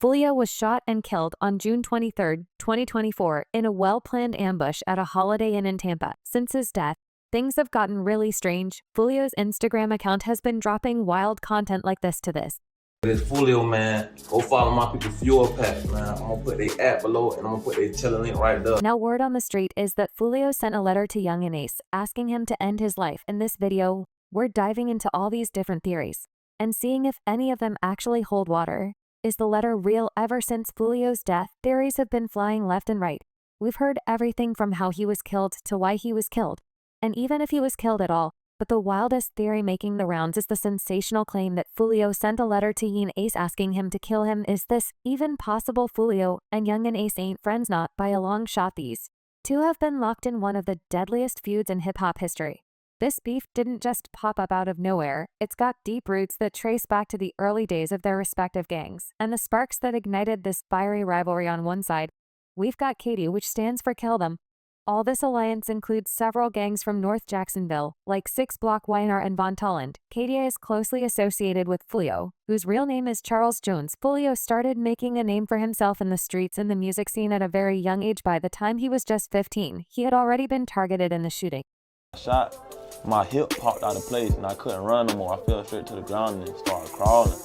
Foolio was shot and killed on June 23, 2024, in a well-planned ambush at a Holiday Inn in Tampa. Since his death, things have gotten really strange. Foolio's Instagram account has been dropping wild content like this to this. This Foolio, man, go follow my people Fuel Pack, man. I'm gonna put their app below and I'm gonna put their channel link right there. Now, word on the street is that Foolio sent a letter to Yungeen Ace asking him to end his life. In this video, we're diving into all these different theories and seeing if any of them actually hold water. Is the letter real? Ever since Foolio's death, theories have been flying left and right. We've heard everything from how he was killed to why he was killed, and even if he was killed at all. But the wildest theory making the rounds is the sensational claim that Foolio sent a letter to Yungeen Ace asking him to kill him. Is this even possible? Foolio and Yungeen Ace ain't friends, not by a long shot. These two have been locked in one of the deadliest feuds in hip-hop history. This beef didn't just pop up out of nowhere. It's got deep roots that trace back to the early days of their respective gangs, and the sparks that ignited this fiery rivalry. On one side, we've got KTA, which stands for Kill Them. All this alliance includes several gangs from North Jacksonville, like 6 Block YNR and Von Tolland. KTA is closely associated with Foolio, whose real name is Charles Jones. Foolio started making a name for himself in the streets and the music scene at a very young age. By the time he was just 15, he had already been targeted in the shooting. Shot, my hip popped out of place and I couldn't run no more. I fell straight to the ground and started crawling.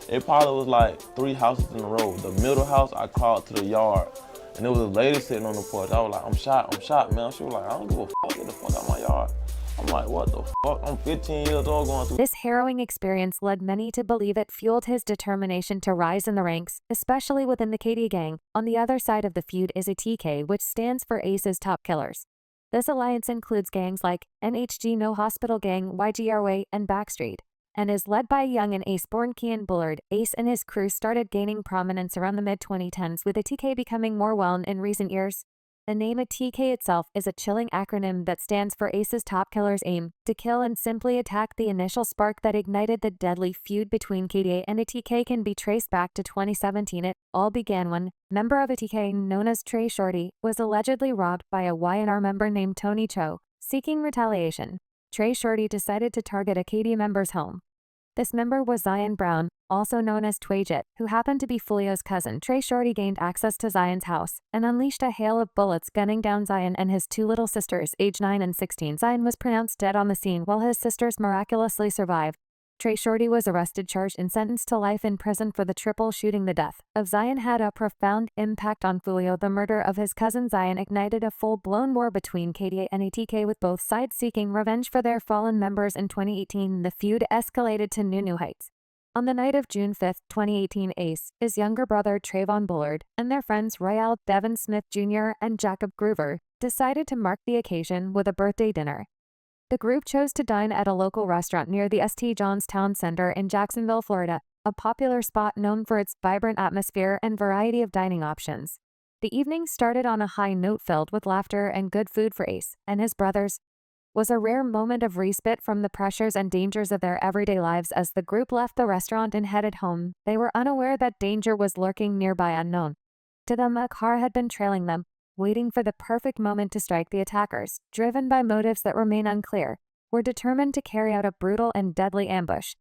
It probably was like 3 houses in a row. The middle house, I crawled to the yard. And there was a lady sitting on the porch. I was like, I'm shot, man. She was like, I don't give a fuck, get the fuck out of my yard. I'm like, what the fuck? I'm 15 years old going through. This harrowing experience led many to believe it fueled his determination to rise in the ranks, especially within the KTA gang. On the other side of the feud is ATK, which stands for Ace's Top Killers. This alliance includes gangs like NHG No Hospital Gang, YGRWay, and Backstreet, and is led by Yungeen Ace born Kean Bullard. Ace and his crew started gaining prominence around the mid-2010s, with ATK becoming more well-known in recent years. The name ATK itself is a chilling acronym that stands for Ace's Top Killers. Aim to kill and simply attack. The initial spark that ignited the deadly feud between KTA and ATK can be traced back to 2017. It all began when member of ATK, known as Trey Shorty, was allegedly robbed by a YNR member named Tony Cho. Seeking retaliation, Trey Shorty decided to target a KTA member's home. This member was Zion Brown, also known as Twayjet, who happened to be Foolio's cousin. Trey Shorty gained access to Zion's house and unleashed a hail of bullets, gunning down Zion and his 2 little sisters, aged 9 and 16. Zion was pronounced dead on the scene, while his sisters miraculously survived. Trey Shorty was arrested, charged, and sentenced to life in prison for the triple shooting. The death of Zion had a profound impact on Foolio. The murder of his cousin Zion ignited a full-blown war between KTA and ATK, with both sides seeking revenge for their fallen members. In 2018, the feud escalated to new heights. On the night of June 5, 2018, Ace, his younger brother Trayvon Bullard, and their friends Royale Devin Smith Jr. and Jacob Groover decided to mark the occasion with a birthday dinner. The group chose to dine at a local restaurant near the St. John's Town Center in Jacksonville, Florida, a popular spot known for its vibrant atmosphere and variety of dining options. The evening started on a high note filled with laughter and good food for Ace and his brothers. Was a rare moment of respite from the pressures and dangers of their everyday lives. As the group left the restaurant and headed home, they were unaware that danger was lurking nearby. Unknown to them, a car had been trailing them, waiting for the perfect moment to strike. The attackers, driven by motives that remain unclear, were determined to carry out a brutal and deadly ambush.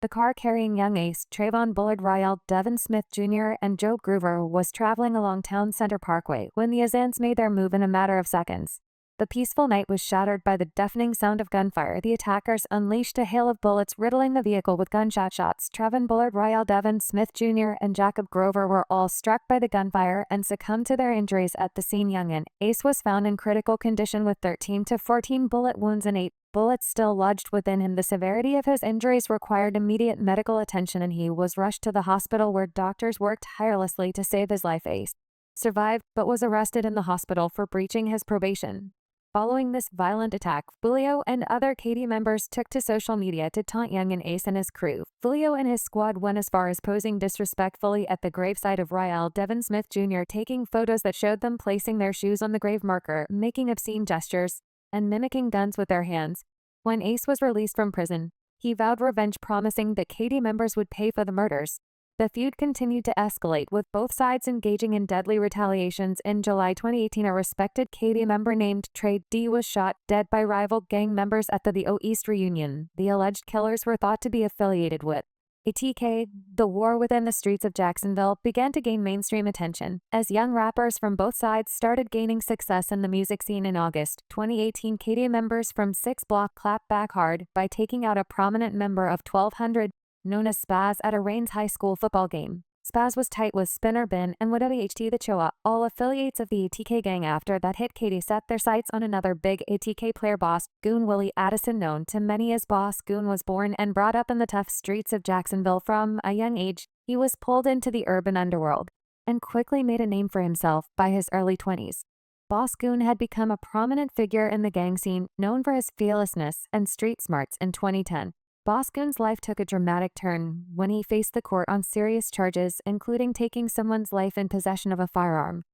The car carrying Yungeen Ace, Trayvon Bullard, Royale Devin Smith Jr., and Joe Groover was traveling along Town Center Parkway when the assailants made their move in a matter of seconds. The peaceful night was shattered by the deafening sound of gunfire. The attackers unleashed a hail of bullets, riddling the vehicle with gunshot shots. Trayvon Bullard, Royale Devin Smith Jr., and Jacob Groover were all struck by the gunfire and succumbed to their injuries at the scene. Yungeen Ace was found in critical condition with 13 to 14 bullet wounds and 8 bullets still lodged within him. The severity of his injuries required immediate medical attention, and he was rushed to the hospital, where doctors worked tirelessly to save his life. Ace survived, but was arrested in the hospital for breaching his probation. Following this violent attack, Foolio and other KTA members took to social media to taunt Yungeen Ace and his crew. Foolio and his squad went as far as posing disrespectfully at the gravesite of Royale Devin Smith Jr., taking photos that showed them placing their shoes on the grave marker, making obscene gestures, and mimicking guns with their hands. When Ace was released from prison, he vowed revenge, promising that KTA members would pay for the murders. The feud continued to escalate, with both sides engaging in deadly retaliations. In July 2018, a respected KTA member named Trey D was shot dead by rival gang members at the O East reunion. The alleged killers were thought to be affiliated with ATK, the war within the streets of Jacksonville, began to gain mainstream attention as young rappers from both sides started gaining success in the music scene. In August 2018, KTA members from 6 Block clapped back hard by taking out a prominent member of 1200, known as Spaz, at a Rains High School football game. Spaz was tight with Spinner Bin and WHT the Choa, all affiliates of the ATK gang. After that hit, KTA set their sights on another big ATK player, Boss Goon. Willie Addison, known to many as Boss Goon, was born and brought up in the tough streets of Jacksonville from a young age. He was pulled into the urban underworld and quickly made a name for himself by his early 20s. Boss Goon had become a prominent figure in the gang scene, known for his fearlessness and street smarts. In 2010, Boss Goon's life took a dramatic turn when he faced the court on serious charges, including taking someone's life in possession of a firearm.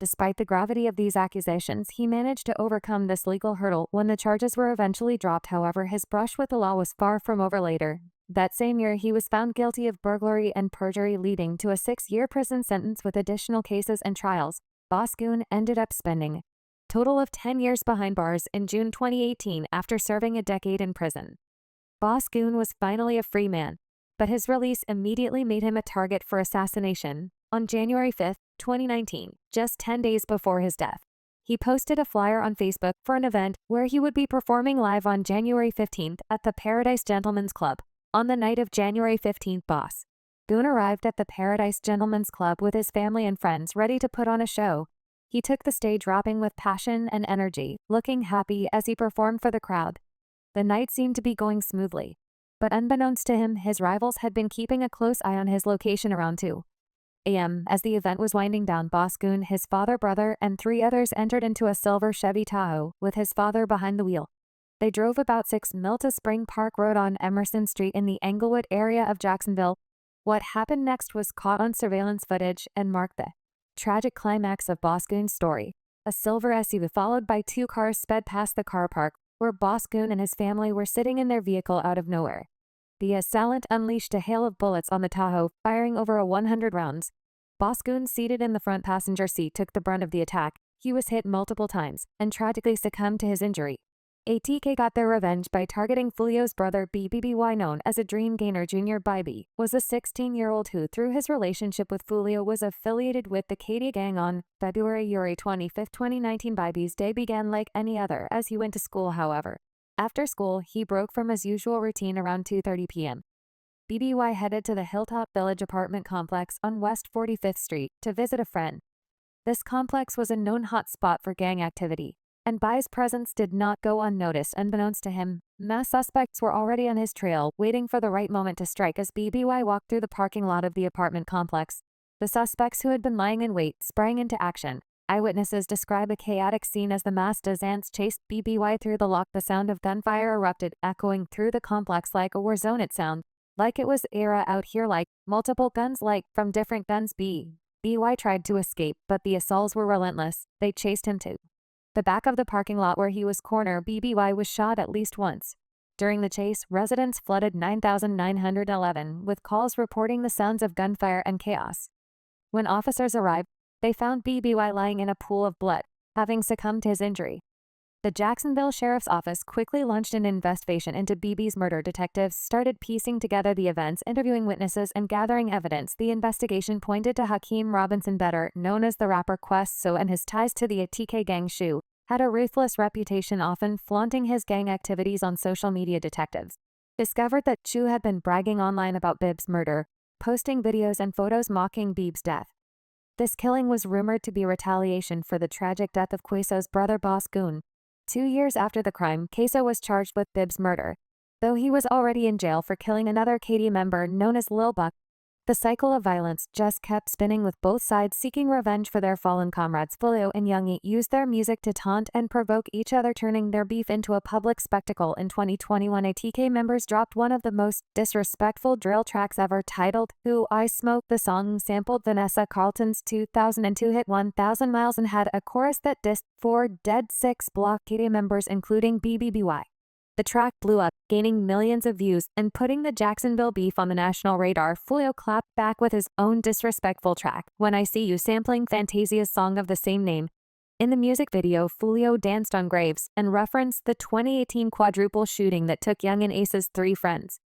Despite the gravity of these accusations, he managed to overcome this legal hurdle when the charges were eventually dropped. However, his brush with the law was far from over. Later that same year, he was found guilty of burglary and perjury, leading to a 6-year prison sentence with additional cases and trials. Boss Goon ended up spending a total of 10 years behind bars in June 2018 after serving a decade in prison. Boss Goon was finally a free man, but his release immediately made him a target for assassination. On January 5, 2019, just 10 days before his death, he posted a flyer on Facebook for an event where he would be performing live on January 15th at the Paradise Gentlemen's Club. On the night of January 15th, Boss Goon arrived at the Paradise Gentlemen's Club with his family and friends, ready to put on a show. He took the stage rapping with passion and energy, looking happy as he performed for the crowd. The night seemed to be going smoothly, but unbeknownst to him, his rivals had been keeping a close eye on his location. Around 2 a.m. as the event was winding down, Boss Goon, his father, brother, and 3 others entered into a silver Chevy Tahoe with his father behind the wheel. They drove about 6 miles to Spring Park Road on Emerson Street in the Englewood area of Jacksonville. What happened next was caught on surveillance footage and marked the tragic climax of Boss Goon's story. A silver SUV followed by 2 cars sped past the car park where Boss Goon and his family were sitting in their vehicle out of nowhere. The assailant unleashed a hail of bullets on the Tahoe, firing over 100 rounds. Boss Goon, seated in the front passenger seat, took the brunt of the attack. He was hit multiple times and tragically succumbed to his injury. ATK got their revenge by targeting Foolio's brother BBBY, known as a Dream Gainer Jr. Bybee, was a 16-year-old who, through his relationship with Foolio, was affiliated with the KTA gang. On February 25, 2019, Bybee's day began like any other as he went to school. However, after school, he broke from his usual routine around 2:30 p.m. BBY headed to the Hilltop Village apartment complex on West 45th Street to visit a friend. This complex was a known hotspot for gang activity, and By's presence did not go unnoticed. Unbeknownst to him, mass suspects were already on his trail, waiting for the right moment to strike. As BBY walked through the parking lot of the apartment complex, the suspects, who had been lying in wait, sprang into action. Eyewitnesses describe a chaotic scene as the masked ants chased BBY through the lock. The sound of gunfire erupted, echoing through the complex like a war zone. It sounded like it was era out here, like multiple guns, like from different guns. BBY tried to escape, but the assaults were relentless. They chased him to the back of the parking lot where he was cornered. BBY was shot at least once. During the chase, residents flooded 9,911 with calls reporting the sounds of gunfire and chaos. When officers arrived, they found BBY lying in a pool of blood, having succumbed to his injury. The Jacksonville Sheriff's Office quickly launched an investigation into BB's murder. Detectives started piecing together the events, interviewing witnesses, and gathering evidence. The investigation pointed to Hakeem Robinson, better known as the rapper Queso, and his ties to the ATK gang. Shu had a ruthless reputation, often flaunting his gang activities on social media. Detectives discovered that Chu had been bragging online about Bibb's murder, posting videos and photos mocking Bibb's death. This killing was rumored to be retaliation for the tragic death of Queso's brother Boss Goon. 2 years after the crime, Queso was charged with Bibb's murder, though he was already in jail for killing another KTA member known as Lil Buck. The cycle of violence just kept spinning, with both sides seeking revenge for their fallen comrades. Foolio and Yungeen Ace used their music to taunt and provoke each other, turning their beef into a public spectacle. In 2021, ATK members dropped one of the most disrespectful drill tracks ever, titled Who I Smoke. The song sampled Vanessa Carlton's 2002 hit 1,000 Miles and had a chorus that dissed 4 dead 6 Block KTA members, including BBBY. The track blew up, gaining millions of views and putting the Jacksonville beef on the national radar. Foolio clapped back with his own disrespectful track, When I See You, sampling Fantasia's song of the same name. In the music video, Foolio danced on graves and referenced the 2018 quadruple shooting that took Yungeen Ace's 3 friends.